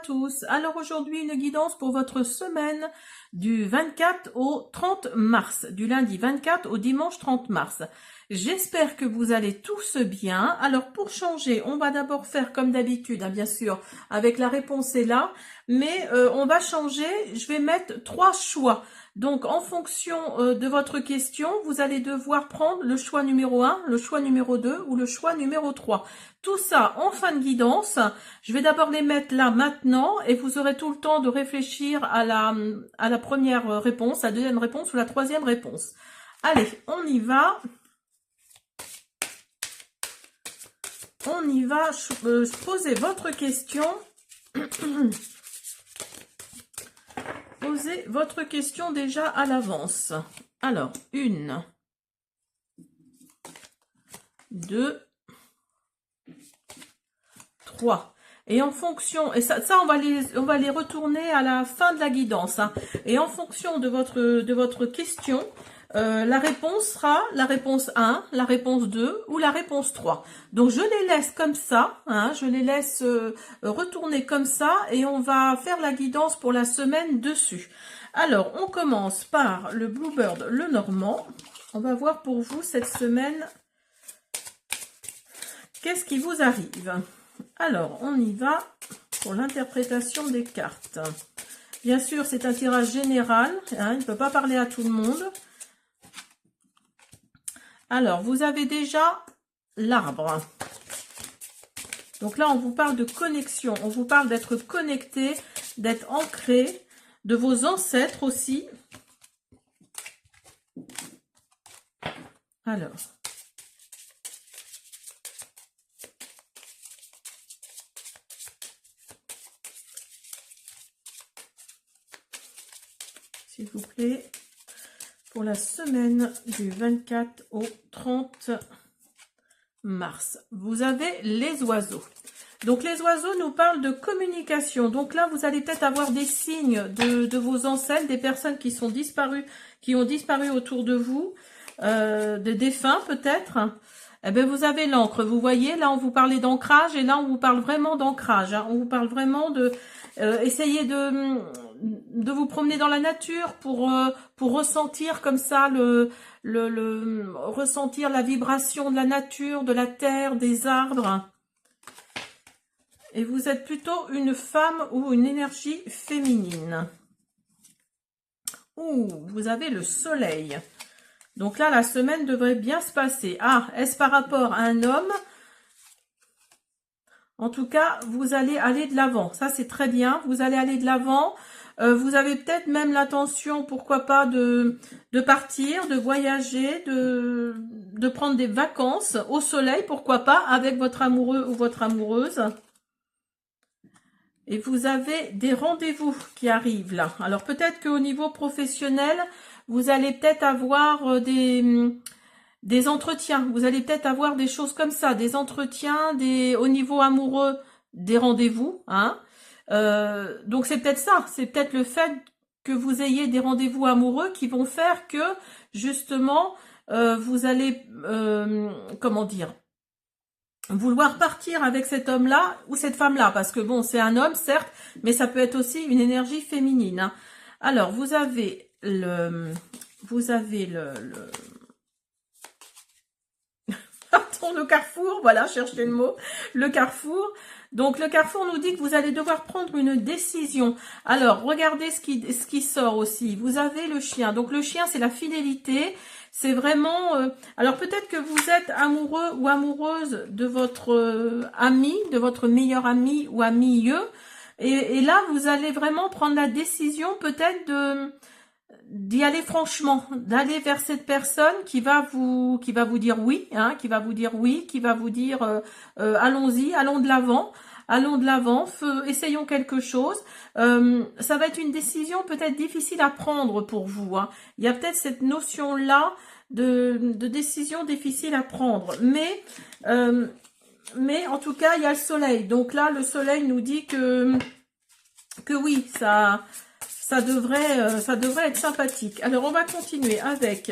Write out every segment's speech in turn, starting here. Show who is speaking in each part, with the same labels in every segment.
Speaker 1: tous. Alors aujourd'hui, une guidance pour votre semaine du 24 au 30 mars, du lundi 24 au dimanche 30 mars. J'espère que vous allez tous bien. Alors pour changer, on va d'abord faire comme d'habitude, bien sûr, avec la réponse est là, mais on va changer, je vais mettre 3 choix. Donc en fonction de votre question, vous allez devoir prendre le choix numéro 1, le choix numéro 2 ou le choix numéro 3. Tout ça en fin de guidance. Je vais d'abord les mettre là maintenant et vous aurez tout le temps de réfléchir à la première réponse, la deuxième réponse ou la troisième réponse. Allez, on y va. On y va. Posez votre question. Posez votre question déjà à l'avance. Alors, 1, 2, 3. Et en fonction, et ça on va les retourner à la fin de la guidance. Et en fonction de votre question, la réponse sera la réponse 1, la réponse 2 ou la réponse 3. Donc je les laisse comme ça, je les laisse retourner comme ça et on va faire la guidance pour la semaine dessus. Alors on commence par le Bluebird le Normand. On va voir pour vous cette semaine qu'est-ce qui vous arrive. Alors, on y va pour l'interprétation des cartes. Bien sûr, c'est un tirage général. Il ne peut pas parler à tout le monde. Alors, vous avez déjà l'arbre. Donc là, on vous parle de connexion. On vous parle d'être connecté, d'être ancré, de vos ancêtres aussi. Alors... s'il vous plaît, pour la semaine du 24 au 30 mars. Vous avez les oiseaux. Donc les oiseaux nous parlent de communication. Donc là, vous allez peut-être avoir des signes de vos ancêtres, des personnes qui sont disparues, qui ont disparu autour de vous, des défunts peut-être. Eh bien, vous avez l'encre. Vous voyez, là, on vous parlait d'ancrage et là, on vous parle vraiment d'ancrage. On vous parle vraiment de... essayer de vous promener dans la nature pour ressentir comme ça ressentir la vibration de la nature, de la terre, des arbres. Et vous êtes plutôt une femme ou une énergie féminine. Ouh, vous avez le soleil. Donc là, la semaine devrait bien se passer. Ah, est-ce par rapport à un homme ? En tout cas, vous allez aller de l'avant. Ça, c'est très bien. Vous allez aller de l'avant. Vous avez peut-être même l'intention, pourquoi pas, de partir, de voyager, de prendre des vacances au soleil, pourquoi pas, avec votre amoureux ou votre amoureuse. Et vous avez des rendez-vous qui arrivent là. Alors peut-être qu'au niveau professionnel, vous allez peut-être avoir des entretiens. Vous allez peut-être avoir des choses comme ça, des entretiens, au niveau amoureux, des rendez-vous. Donc c'est peut-être ça, c'est peut-être le fait que vous ayez des rendez-vous amoureux qui vont faire que justement vous allez, comment dire, vouloir partir avec cet homme-là ou cette femme-là, parce que bon, c'est un homme, certes, mais ça peut être aussi une énergie féminine. Alors, vous avez Pardon, le carrefour, voilà, cherchez le mot, le carrefour. Donc, le carrefour nous dit que vous allez devoir prendre une décision. Alors, regardez ce qui sort aussi. Vous avez le chien. Donc, le chien, c'est la fidélité. C'est vraiment... alors, peut-être que vous êtes amoureux ou amoureuse de votre ami, de votre meilleur ami ou amie. Et là, vous allez vraiment prendre la décision peut-être d'y aller franchement, d'aller vers cette personne qui va vous dire oui, qui va vous dire oui, qui va vous dire allons-y, allons de l'avant, essayons quelque chose. Ça va être une décision peut-être difficile à prendre pour vous. Il y a peut-être cette notion-là de décision difficile à prendre, mais en tout cas, il y a le soleil. Donc là, le soleil nous dit que oui, ça devrait être sympathique. Alors, on va continuer avec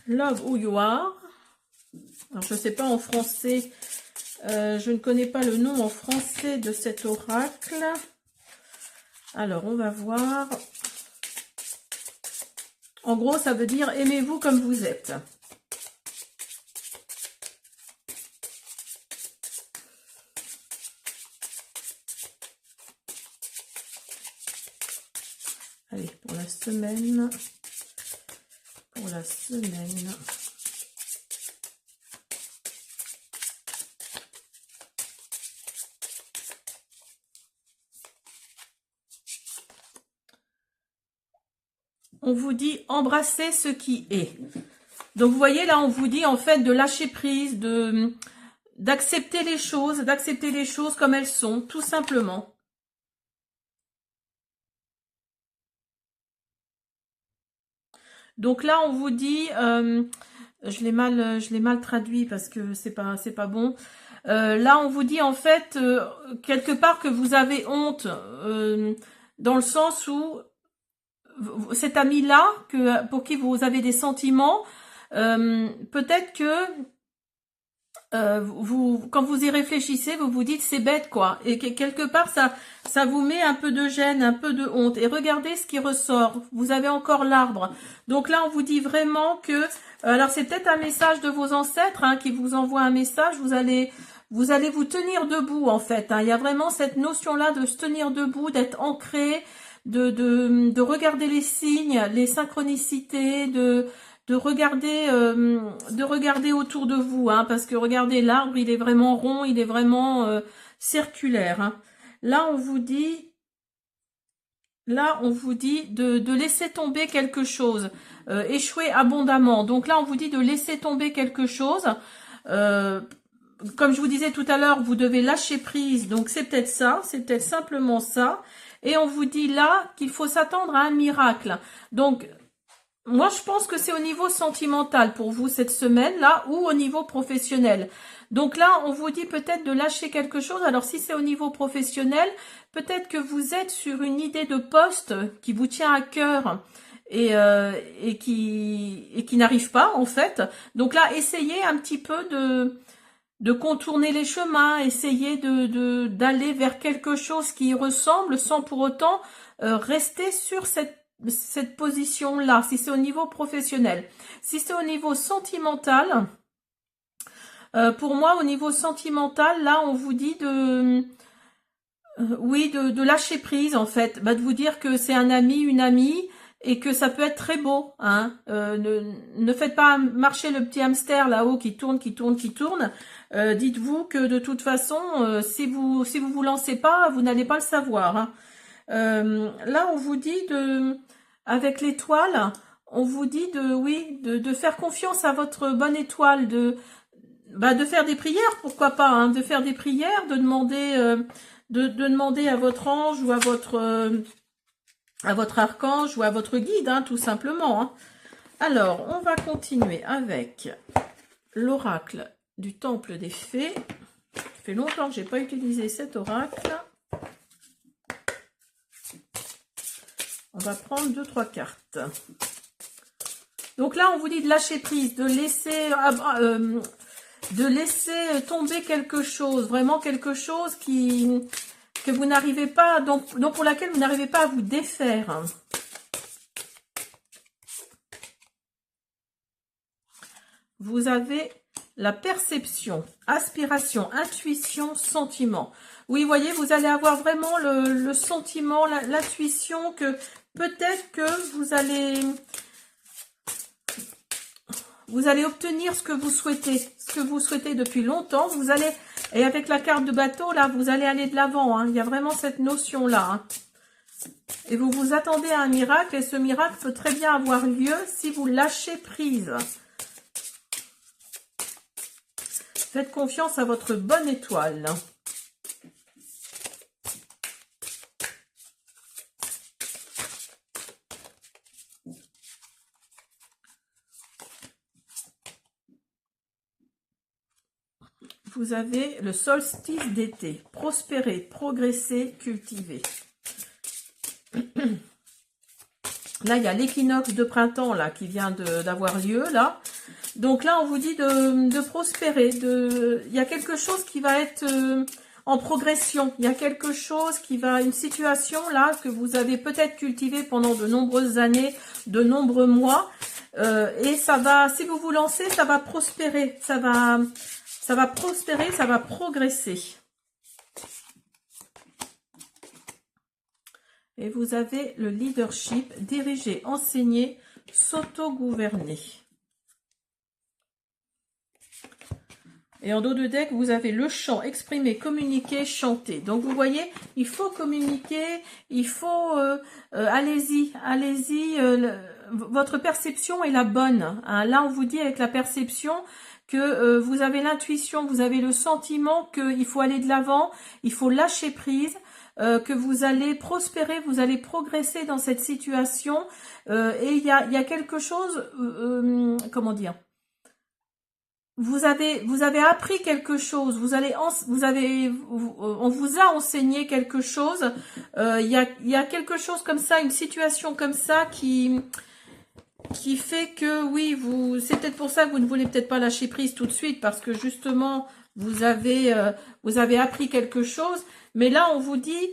Speaker 1: Love Who You Are. Alors, je ne sais pas en français Je ne connais pas le nom en français de cet oracle. Alors, on va voir. En gros, ça veut dire aimez-vous comme vous êtes. Allez, pour la semaine. Pour la semaine. On vous dit embrasser ce qui est. Donc vous voyez là, on vous dit en fait de lâcher prise, d'accepter les choses comme elles sont, tout simplement. Donc là, on vous dit, je l'ai mal traduit parce que c'est pas bon. Là, on vous dit en fait quelque part que vous avez honte, dans le sens où cet ami-là, pour qui vous avez des sentiments, peut-être que quand vous y réfléchissez, vous vous dites c'est bête quoi, et quelque part ça vous met un peu de gêne, un peu de honte. Et regardez ce qui ressort. Vous avez encore l'arbre. Donc là, on vous dit vraiment que, alors c'est peut-être un message de vos ancêtres hein, qui vous envoie un message. Vous allez vous tenir debout en fait. Hein. Il y a vraiment cette notion-là de se tenir debout, d'être ancré, de regarder les signes, les synchronicités, de regarder autour de vous, hein, parce que regardez, l'arbre, il est vraiment rond, il est vraiment circulaire. Hein. Là, on vous dit de laisser tomber quelque chose, échouer abondamment. Donc là, on vous dit de laisser tomber quelque chose. Comme je vous disais tout à l'heure, vous devez lâcher prise. Donc c'est peut-être ça, c'est peut-être simplement ça. Et on vous dit là qu'il faut s'attendre à un miracle. Donc moi, je pense que c'est au niveau sentimental pour vous cette semaine-là ou au niveau professionnel. Donc là, on vous dit peut-être de lâcher quelque chose. Alors si c'est au niveau professionnel, peut-être que vous êtes sur une idée de poste qui vous tient à cœur et qui n'arrive pas en fait. Donc là, essayez un petit peu de contourner les chemins, essayez d'aller vers quelque chose qui y ressemble sans pour autant rester sur cette position-là, si c'est au niveau professionnel. Si c'est au niveau sentimental, pour moi, au niveau sentimental, là, on vous dit de lâcher prise, en fait. Bah, de vous dire que c'est un ami, une amie, et que ça peut être très beau. Hein. Ne faites pas marcher le petit hamster là-haut qui tourne, qui tourne, qui tourne. Dites-vous que de toute façon, si vous vous lancez pas, vous n'allez pas le savoir. Hein. Là, on vous dit avec l'étoile, on vous dit de faire confiance à votre bonne étoile, de faire des prières, pourquoi pas, hein, de faire des prières, de demander à votre ange ou à votre archange ou à votre guide, hein, tout simplement. Hein. Alors, on va continuer avec l'oracle du temple des fées. Ça fait longtemps que j'ai pas utilisé cet oracle. On va prendre 2-3 cartes. Donc là, on vous dit de lâcher prise, de laisser tomber quelque chose, vraiment quelque chose que vous n'arrivez pas, donc pour laquelle vous n'arrivez pas à vous défaire. Vous avez la perception, aspiration, intuition, sentiment. Oui, vous voyez, vous allez avoir vraiment le sentiment, l'intuition que peut-être que vous allez obtenir ce que vous souhaitez depuis longtemps. Et avec la carte de bateau, là, vous allez aller de l'avant. Hein. Il y a vraiment cette notion-là. Hein. Et vous vous attendez à un miracle, et ce miracle peut très bien avoir lieu si vous lâchez prise. Faites confiance à votre bonne étoile. Vous avez le solstice d'été. Prospérer, progresser, cultiver. Là, il y a l'équinoxe de printemps là qui vient d'avoir lieu là. Donc là, on vous dit de prospérer. Il y a quelque chose qui va être en progression. Il y a quelque chose qui va, une situation là que vous avez peut-être cultivée pendant de nombreuses années, de nombreux mois. Et ça va, si vous vous lancez, ça va prospérer. Ça va prospérer, ça va progresser. Et vous avez le leadership, diriger, enseigner, s'auto-gouverner. Et en dos de deck, vous avez le chant, exprimer, communiquer, chanter. Donc vous voyez, il faut communiquer, il faut... allez-y, allez-y, votre perception est la bonne. Hein. Là, on vous dit avec la perception que vous avez l'intuition, vous avez le sentiment qu'il faut aller de l'avant, il faut lâcher prise. Que vous allez prospérer, vous allez progresser dans cette situation et il y a quelque chose, comment dire, vous avez appris quelque chose, on vous a enseigné quelque chose, il y a quelque chose comme ça, une situation comme ça qui fait que oui, c'est peut-être pour ça que vous ne voulez peut-être pas lâcher prise tout de suite parce que justement vous avez appris quelque chose. Mais là, on vous dit...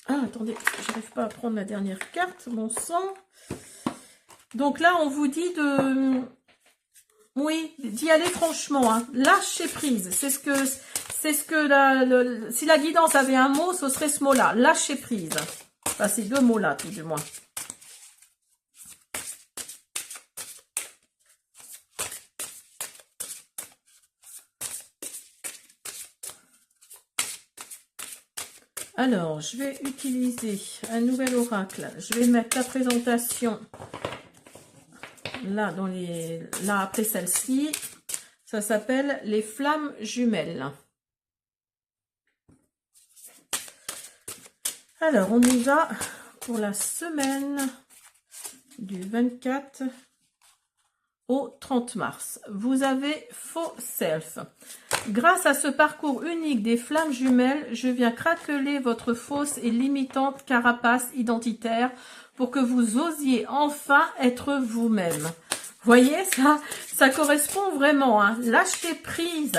Speaker 1: Ah, attendez, j'arrive pas à prendre la dernière carte, mon sang. Donc là, on vous dit de... Oui, d'y aller franchement. Hein. Lâcher prise. C'est ce que si la guidance avait un mot, ce serait ce mot-là. Lâcher prise. Enfin, ces deux mots-là, tout du moins. Alors, je vais utiliser un nouvel oracle. Je vais mettre la présentation là, là après celle-ci. Ça s'appelle les flammes jumelles. Alors, on y va pour la semaine du 24 au 30 mars. Vous avez Faux Self. Grâce à ce parcours unique des flammes jumelles, je viens craqueler votre fausse et limitante carapace identitaire pour que vous osiez enfin être vous-même. Voyez, ça correspond vraiment. Hein. Lâchez prise,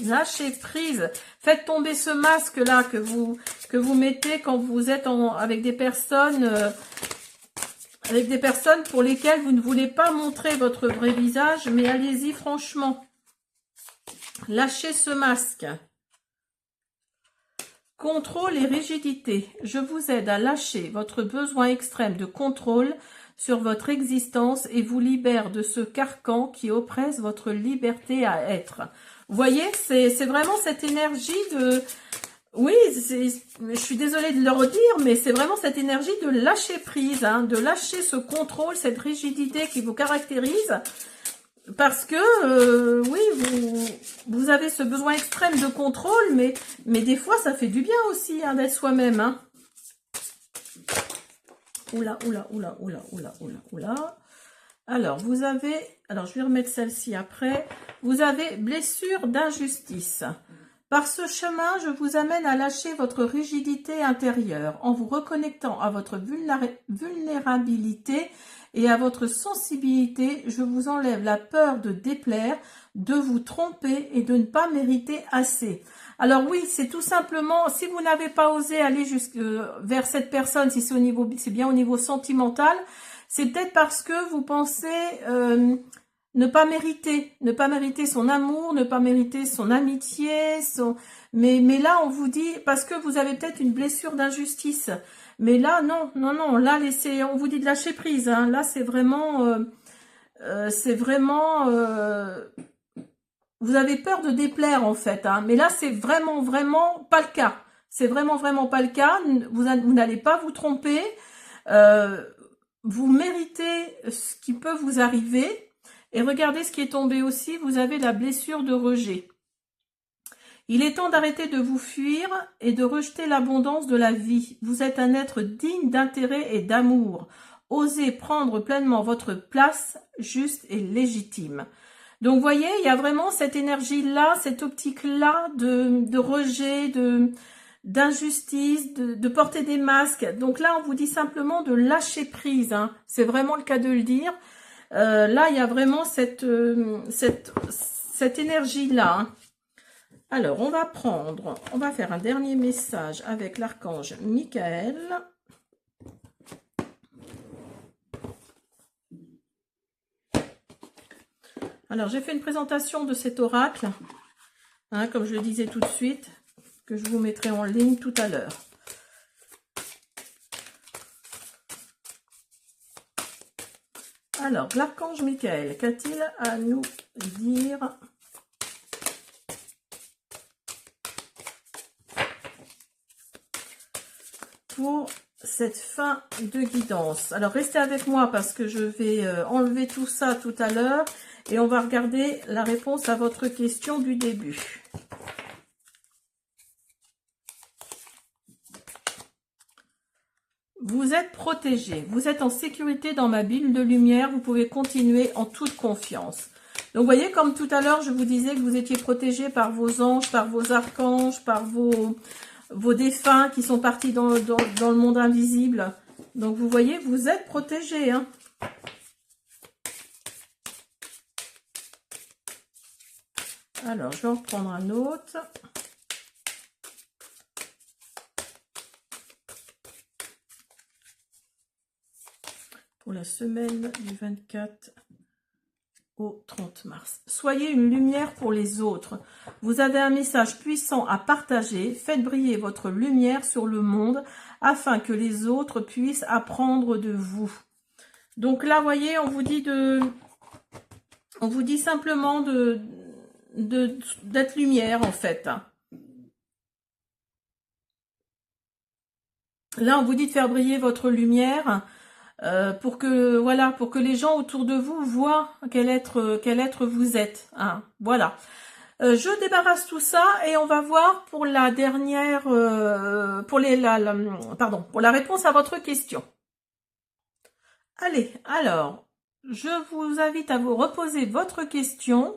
Speaker 1: lâchez prise. Faites tomber ce masque-là que vous mettez quand vous êtes avec des personnes... avec des personnes pour lesquelles vous ne voulez pas montrer votre vrai visage, mais allez-y franchement. Lâchez ce masque. Contrôle et rigidité. Je vous aide à lâcher votre besoin extrême de contrôle sur votre existence et vous libère de ce carcan qui oppresse votre liberté à être. Vous voyez, c'est vraiment cette énergie de... Oui, je suis désolée de le redire, mais c'est vraiment cette énergie de lâcher prise, hein, de lâcher ce contrôle, cette rigidité qui vous caractérise. Parce que, oui, vous avez ce besoin extrême de contrôle, mais des fois, ça fait du bien aussi hein, d'être soi-même. Hein. Oula, oula, oula, oula, oula, oula, oula. Alors, vous avez... Alors, je vais remettre celle-ci après. Vous avez blessure d'injustice. Par ce chemin, je vous amène à lâcher votre rigidité intérieure en vous reconnectant à votre vulnérabilité et à votre sensibilité. Je vous enlève la peur de déplaire, de vous tromper et de ne pas mériter assez. Alors oui, c'est tout simplement, si vous n'avez pas osé aller vers cette personne, si c'est bien au niveau sentimental, c'est peut-être parce que vous pensez... ne pas mériter son amour, ne pas mériter son amitié, mais là on vous dit, parce que vous avez peut-être une blessure d'injustice, mais là non, là on vous dit de lâcher prise, hein. Là c'est vraiment, vous avez peur de déplaire en fait, hein. Mais là c'est vraiment pas le cas, c'est vraiment pas le cas, vous n'allez pas vous tromper, vous méritez ce qui peut vous arriver. Et regardez ce qui est tombé aussi, vous avez la blessure de rejet. Il est temps d'arrêter de vous fuir et de rejeter l'abondance de la vie. Vous êtes un être digne d'intérêt et d'amour. Osez prendre pleinement votre place juste et légitime. Donc, vous voyez, il y a vraiment cette énergie-là, cette optique-là de rejet, d'injustice, de porter des masques. Donc là, on vous dit simplement de lâcher prise, hein. C'est vraiment le cas de le dire. Là, il y a vraiment cette énergie-là, hein. Alors, on va faire un dernier message avec l'archange Michael. Alors, j'ai fait une présentation de cet oracle, hein, comme je le disais tout de suite, que je vous mettrai en ligne tout à l'heure. Alors, l'archange Michael, qu'a-t-il à nous dire pour cette fin de guidance? Alors, restez avec moi parce que je vais enlever tout ça tout à l'heure et on va regarder la réponse à votre question du début. Vous êtes protégé, vous êtes en sécurité dans ma bulle de lumière, vous pouvez continuer en toute confiance. Donc, vous voyez, comme tout à l'heure, je vous disais que vous étiez protégé par vos anges, par vos archanges, par vos défunts qui sont partis dans le monde invisible. Donc, vous voyez, vous êtes protégé, hein. Alors, je vais en reprendre un autre. Pour la semaine du 24 au 30 mars. Soyez une lumière pour les autres. Vous avez un message puissant à partager. Faites briller votre lumière sur le monde afin que les autres puissent apprendre de vous. Donc là, voyez, on vous dit simplement d'être lumière, en fait. Là, on vous dit de faire briller votre lumière. Pour que les gens autour de vous voient quel être vous êtes, hein, voilà. Je débarrasse tout ça et on va voir pour la dernière pour la réponse à votre question. Allez, alors je vous invite à vous reposer votre question.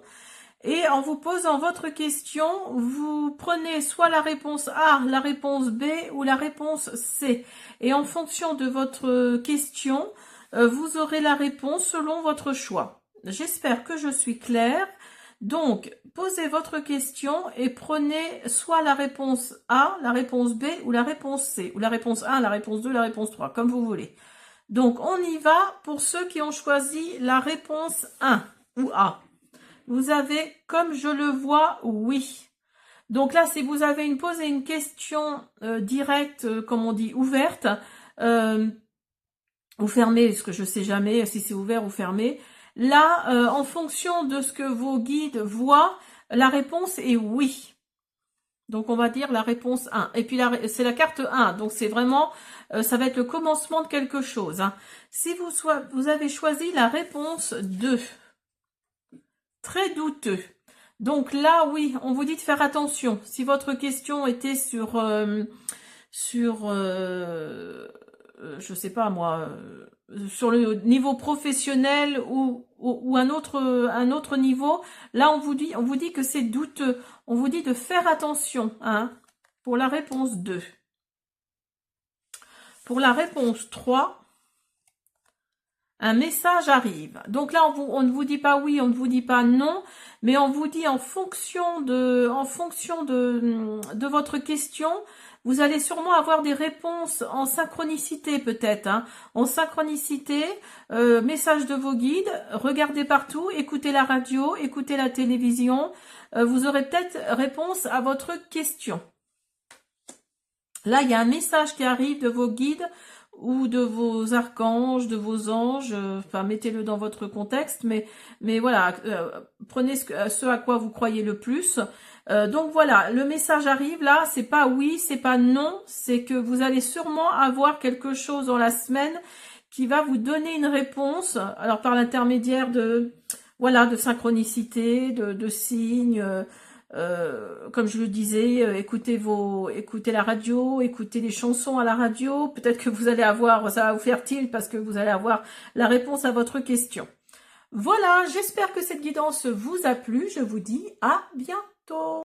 Speaker 1: Et en vous posant votre question, vous prenez soit la réponse A, la réponse B ou la réponse C. Et en fonction de votre question, vous aurez la réponse selon votre choix. J'espère que je suis claire. Donc, posez votre question et prenez soit la réponse A, la réponse B ou la réponse C. Ou la réponse 1, la réponse 2, la réponse 3, comme vous voulez. Donc, on y va pour ceux qui ont choisi la réponse 1 ou A. Vous avez, comme je le vois, oui. Donc là, si vous avez posé une question directe, comme on dit, ouverte, ou fermée, parce que je ne sais jamais si c'est ouvert ou fermé. Là, en fonction de ce que vos guides voient, la réponse est oui. Donc, on va dire la réponse 1. Et puis, c'est la carte 1. Donc, c'est vraiment, ça va être le commencement de quelque chose, hein. Si vous avez choisi la réponse 2. Très douteux. Donc là, oui, on vous dit de faire attention. Si votre question était sur je sais pas moi, sur le niveau professionnel ou un autre niveau, là on vous dit que c'est douteux. On vous dit de faire attention, hein, pour la réponse 2. Pour la réponse 3, un message arrive. Donc là, on ne vous dit pas oui, on ne vous dit pas non, mais on vous dit en fonction de votre question, vous allez sûrement avoir des réponses en synchronicité peut-être, hein. En synchronicité, message de vos guides, regardez partout, écoutez la radio, écoutez la télévision, vous aurez peut-être réponse à votre question. Là, il y a un message qui arrive de vos guides, ou de vos archanges, de vos anges, enfin mettez-le dans votre contexte, mais voilà, prenez ce à quoi vous croyez le plus. Donc voilà, le message arrive là, c'est pas oui, c'est pas non, c'est que vous allez sûrement avoir quelque chose dans la semaine qui va vous donner une réponse, alors par l'intermédiaire de synchronicité, de signes. Comme je le disais, écoutez la radio, écoutez les chansons à la radio, peut-être que vous allez avoir, ça va vous faire tilt parce que vous allez avoir la réponse à votre question. Voilà, j'espère que cette guidance vous a plu, je vous dis à bientôt.